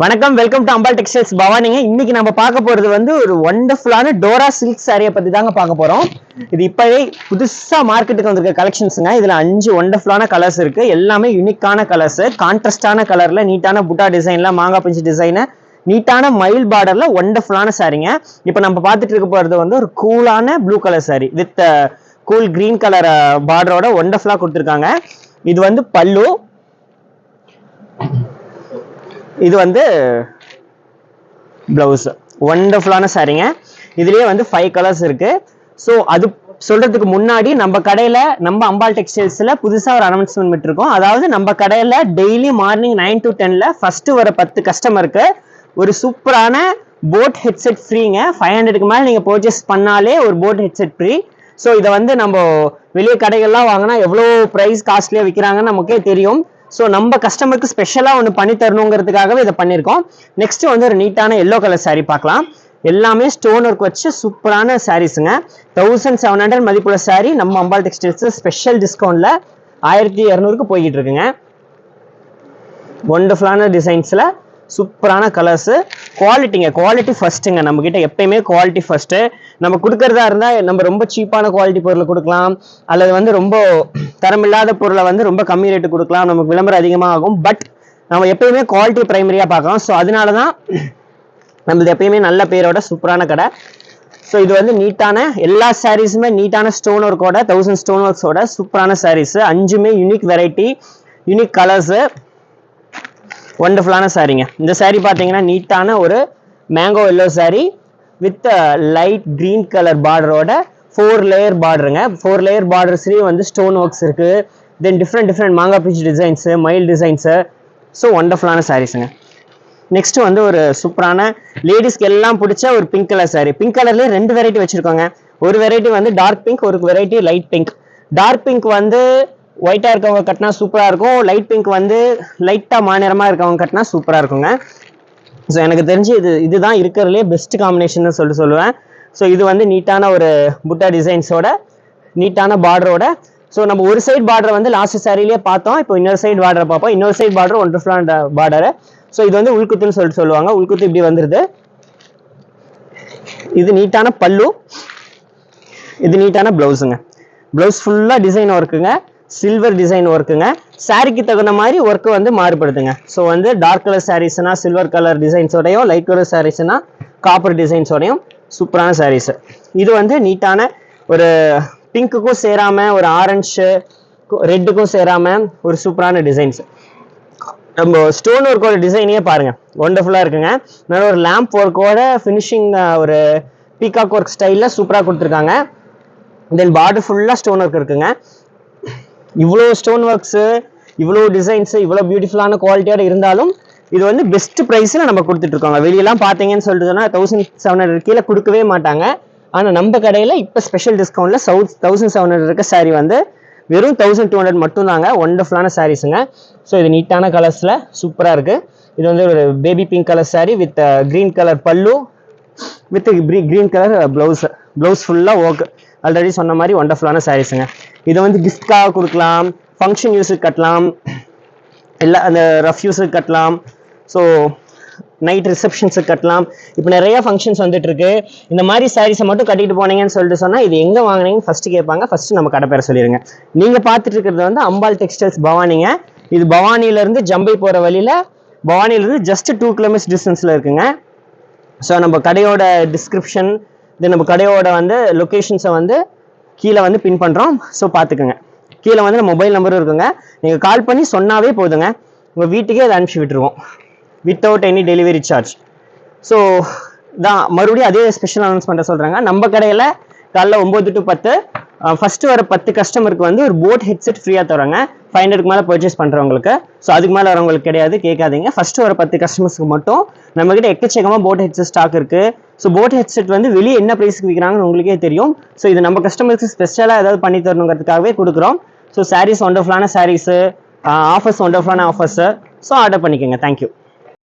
வணக்கம், welcome to Ambal textiles பவானிங்க. இன்னைக்கு நம்ம பார்க்க போறது வந்து ஒரு ஒண்டர்ஃபுல்லான டோரா சில்க் சாரியை பத்தி தாங்க பார்க்க போறோம். இது இப்பவே புதுசா மார்க்கெட்டுக்கு வந்திருக்க கலெக்ஷன்ஸுங்க. இதுல 5 ஒண்டர்ஃபுல்லான கலர்ஸ் இருக்கு. எல்லாமே யூனிக்கான கலர்ஸ், கான்ட்ராஸ்டான கலர்ல நீட்டான புட்டா டிசைன்ல மாங்காய் பிஞ்சு டிசைன், நீட்டான மயில் பார்டர்ல ஒண்டர்ஃபுல்லான சாரிங்க. இப்போ நம்ம பார்த்துட்டு இருக்க போறது வந்து ஒரு கூலான blue colour sari with cool green colour பார்டரோட ஒண்டர்ஃபுல்லா கொடுத்துருக்காங்க. இது வந்து பல்லு, இது வந்து பிளவுஸ். ஒண்டர்ஃபுல்லான சாரிங்க. இதுலயே வந்து 5 கலர்ஸ் இருக்கு. ஸோ அது சொல்றதுக்கு முன்னாடி நம்ம கடையில, நம்ம அம்பாள் டெக்ஸ்டைல்ஸ்ல புதுசா ஒரு அனௌன்ஸ்மெண்ட் விட்டுருக்கோம். அதாவது நம்ம கடையில டெய்லி மார்னிங் 9 to 10ல ஃபர்ஸ்ட் வர 10 கஸ்டமருக்கு ஒரு சூப்பரான போட் ஹெட்செட் ஃப்ரீங்க. 500க்கு மேல நீங்க பர்ச்சேஸ் பண்ணாலே ஒரு போட் ஹெட்செட் ஃப்ரீ. ஸோ இதை வந்து நம்ம வெளியே கடைகள்லாம் வாங்கினா எவ்வளோ ப்ரைஸ் காஸ்ட்லியா விற்கிறாங்கன்னு நமக்கே தெரியும். ஸோ நம்ம கஸ்டமருக்கு ஸ்பெஷலாக ஒன்று பண்ணி தரணுங்கிறதுக்காகவே இதை பண்ணியிருக்கோம். நெக்ஸ்ட் வந்து ஒரு நீட்டான எல்லோ கலர் சாரீ பார்க்கலாம். எல்லாமே ஸ்டோன் ஒர்க் வச்சு சூப்பரான சாரீஸுங்க. 1700 மதிப்புள்ள சாரீ நம்ம அம்பாள் டெக்ஸ்டைல்ஸ் ஸ்பெஷல் டிஸ்கவுண்ட்ல 1200க்கு போய்கிட்டு இருக்குங்க. ஒண்டர்ஃபுல்லான டிசைன்ஸ்ல சூப்பரான கலர்ஸ். குவாலிட்டிங்க, குவாலிட்டி ஃபர்ஸ்ட்டுங்க. நம்ம கிட்ட எப்பயுமே குவாலிட்டி ஃபர்ஸ்ட். நம்ம கொடுக்கறதா இருந்தா நம்ம ரொம்ப சீப்பான குவாலிட்டி பொருளை கொடுக்கலாம், அல்லது வந்து ரொம்ப தரமில்லாத பொருளை வந்து ரொம்ப கம்மி ரேட்டு கொடுக்கலாம். நமக்கு விளம்பரம் அதிகமாக ஆகும். பட் நம்ம எப்பயுமே குவாலிட்டி பிரைமரியா பார்க்கலாம். ஸோ அதனாலதான் நம்மளது எப்பயுமே நல்ல பேரோட சூப்பரான கடை. ஸோ இது வந்து நீட்டான எல்லா சாரீஸுமே நீட்டான ஸ்டோன் ஒர்க்கோட 1000 ஸ்டோன் ஒர்க்ஸோட சூப்பரான சாரீஸ். 5மே யூனிக் வெரைட்டி, யூனிக் கலர்ஸ், ஒண்டர்ஃபுல்லான சாரீங்க. இந்த சாரீ பார்த்தீங்கன்னா நீட்டான ஒரு mango yellow sari with light green colour பார்டரோட 4 லேயர் பார்டருங்க. 4 லேயர் பார்டர்ஸ்லேயும் வந்து ஸ்டோன் ஒர்க்ஸ் இருக்கு. தென் டிஃப்ரெண்ட் மாங்காய் பிச் டிசைன்ஸு, மயில் டிசைன்ஸு. ஸோ ஒண்டர்ஃபுல்லான சாரீஸுங்க. நெக்ஸ்ட் வந்து ஒரு சூப்பரான லேடிஸ்க்கு எல்லாம் பிடிச்ச ஒரு பிங்க் கலர் சாரீ. பிங்க் கலர்லேயே 2 வெரைட்டி வச்சிருக்கோங்க. ஒரு வெரைட்டி வந்து டார்க் பிங்க், ஒரு variety light pink. Dark pink வந்து ஒயிட்டா இருக்கவங்க கட்டினா சூப்பரா இருக்கும். லைட் பிங்க் வந்து லைட்டா மாநிறமா இருக்கவங்க கட்டினா சூப்பரா இருக்குங்க. ஸோ எனக்கு தெரிஞ்சு இதுதான் இருக்கிறதுலே பெஸ்ட் காம்பினேஷன் சொல்லுவேன். ஸோ இது வந்து நீட்டான ஒரு புட்டா டிசைன்ஸோட நீட்டான பார்டரோட. ஸோ நம்ம ஒரு சைடு பார்டர் வந்து லாஸ்ட் சாரிலேயே பார்த்தோம். இப்போ இன்னொரு சைடு பார்டரை பார்ப்போம். இன்னொரு சைடு பார்டர் ஒண்டர்ஃபுல்லான பார்டர். ஸோ இது வந்து உள்குத்துன்னு சொல்லுவாங்க. உள்குத்து இப்படி வந்துருது. இது நீட்டான பல்லு, இது நீட்டான பிளவுஸுங்க. பிளவுஸ் ஃபுல்லா டிசைன் ஒர்க்குங்க, சில்வர் டிசைன் ஒர்க்குங்க. சாரிக்கு தகுந்த மாதிரி ஒர்க்கு வந்து மாறுபடுதுங்க. ஸோ வந்து டார்க் கலர் சாரீஸ்னா சில்வர் கலர் டிசைன்ஸோடையும், லைட் கலர் சாரீஸ்னா காப்பர் டிசைன்ஸோடையும் சூப்பரான சாரீஸ். இது வந்து நீட்டான ஒரு பிங்க்குக்கும் சேராம, ஒரு ஆரஞ்சு ரெட்டுக்கும் சேராம ஒரு சூப்பரான டிசைன்ஸ். நம்ம ஸ்டோன் ஒர்க்கோட டிசைனே பாருங்க, ஒண்டர்ஃபுல்லா இருக்குங்க. நல்ல ஒரு லேம்ப் ஒர்க்கோட ஃபினிஷிங், ஒரு பீகாக் ஒர்க் ஸ்டைல்ல சூப்பரா கொடுத்துருக்காங்க. தென் பார்டர் ஃபுல்லா ஸ்டோன் ஒர்க் இருக்குங்க. இவ்வளோ ஸ்டோன் ஒர்க்ஸு, இவ்வளோ டிசைன்ஸு, இவ்வளோ பியூட்டிஃபுல்லான குவாலிட்டியோட இருந்தாலும் இது வந்து பெஸ்ட் ப்ரைஸில் நம்ம கொடுத்துட்டு இருக்கோங்க. வெளியெல்லாம் பார்த்தீங்கன்னு சொல்லிட்டு சொன்னால் 1700 கீழே கொடுக்கவே மாட்டாங்க. ஆனால் நம்ம கடையில் இப்போ ஸ்பெஷல் டிஸ்கவுண்ட்டில் 1700 இருக்க சாரீ வந்து வெறும் 1200 மட்டும்தாங்க. ஒண்டர்ஃபுல்லான சாரீஸுங்க. ஸோ இது நீட்டான கலர்ஸில் சூப்பராக இருக்குது. இது வந்து ஒரு baby pink colour sari with green colour pallu with green colour blouse. Blouse ஃபுல்லாக ஒர்க். ஆல்ரெடி சொன்ன மாதிரி ஒண்டர்ஃபுல்லான சாரீஸுங்க. இதை வந்து கிஃப்ட்காக கொடுக்கலாம், ஃபங்க்ஷன் யூஸுக்கு கட்டலாம், இல்லை அந்த ரஃப் யூஸுக்கு கட்டலாம், ஸோ நைட் ரிசப்ஷன்ஸுக்கு கட்டலாம். இப்போ நிறைய ஃபங்க்ஷன்ஸ் வந்துட்டு இருக்கு. இந்த மாதிரி சாரீஸை மட்டும் கட்டிட்டு போனீங்கன்னு சொல்லிட்டு சொன்னால் இது எங்கே வாங்கினீங்கன்னு ஃபர்ஸ்ட் கேட்பாங்க. ஃபர்ஸ்ட் நம்ம கடை பேரை சொல்லிடுங்க. நீங்கள் பார்த்துட்டு இருக்கிறது வந்து அம்பாள் டெக்ஸ்டைல்ஸ் பவானிங்க. இது பவானியிலேருந்து ஜம்பை போகிற வழியில், பவானியிலேருந்து ஜஸ்ட் 2 கிலோமீட்டர்ஸ் டிஸ்டன்ஸில் இருக்குங்க. ஸோ நம்ம கடையோட டிஸ்கிரிப்ஷன், இது நம்ம கடையோட வந்து லொக்கேஷன்ஸை வந்து கீழே வந்து பின் பண்ணுறோம். ஸோ பார்த்துக்கோங்க. கீழே வந்து நம்ம மொபைல் நம்பரும் இருக்குங்க. நீங்கள் கால் பண்ணி சொன்னாவே போதுங்க, உங்கள் வீட்டுக்கே அதை அனுப்பிச்சி விட்டுருவோம் without any delivery charge. So தான் மறுபடியும் அதே ஸ்பெஷல் அனௌன்ஸ்மெண்ட்டை சொல்கிறாங்க. நம்ம கடையில் காலைல 9 to 10 ஃபர்ஸ்ட் வர 10 கஸ்டமருக்கு வந்து ஒரு போட் ஹெட்செட் ஃப்ரீயாக தராங்க. 500க்கு மேலே பர்ச்சேஸ் பண்ணுறவங்களுக்கு. ஸோ அதுக்கு மேலே வரவங்களுக்கு கிடையாது, கேட்காதீங்க. ஃபர்ஸ்ட் வர 10 கஸ்டமர்ஸ்க்கு மட்டும். நம்மகிட்ட எக்கச்சக்கமாக போட் ஹெட்செட் ஸ்டாக் இருக்கு. ஸோ போட் ஹெட்செட் வந்து வெளியே என்ன ப்ரைஸ்க்கு விற்கிறாங்கன்னு உங்களுக்கே தெரியும். ஸோ இது நம்ம கஸ்டமருக்கு ஸ்பெஷலாக ஏதாவது பண்ணி தரணுங்கிறதுக்காகவே கொடுக்குறோம். ஸோ சாரீஸ் ஒண்டர்ஃபுல்லான சாரீஸு, ஆஃபர்ஸ் ஒண்டர்ஃபுல்லான ஆஃபர்ஸு. ஸோ ஆர்டர் பண்ணிக்கோங்க. தேங்க்யூ.